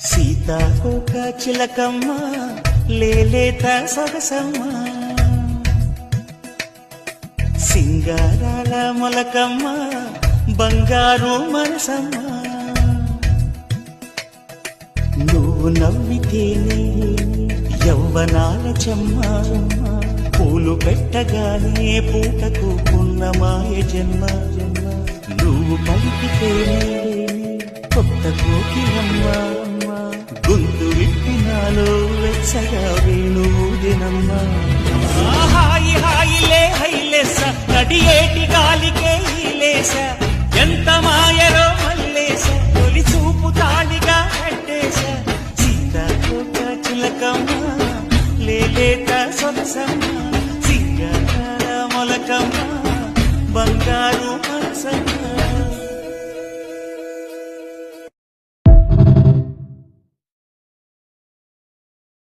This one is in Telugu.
సీతాకోక చిలకమ్మ లేలేత సొగసమ్మ సింగారాల మొలకమ్మ బంగారు మనసమ్మ నువ్వు నవ్వితేనే యవ్వనాల చెమ్మ పూలు పెట్టగానే పూటకు పున్నమాయ జన్మ నువ్వు పలికితేనే కొత్త కోకిలమ్మ గొంతు విప్పినాలో వెచ్చగా వేణువుదినమ్మ హాయి హాయిలే హైలేస నడియేటి గాలికే హీలేస ఎంత మాయరో మల్లేస తొలి చూపు తాళిగా కట్టేస సీతాకోక చిలకమ్మ లేలేత సొగసమ్మ సింగారాల మొలకమ్మ బంగారు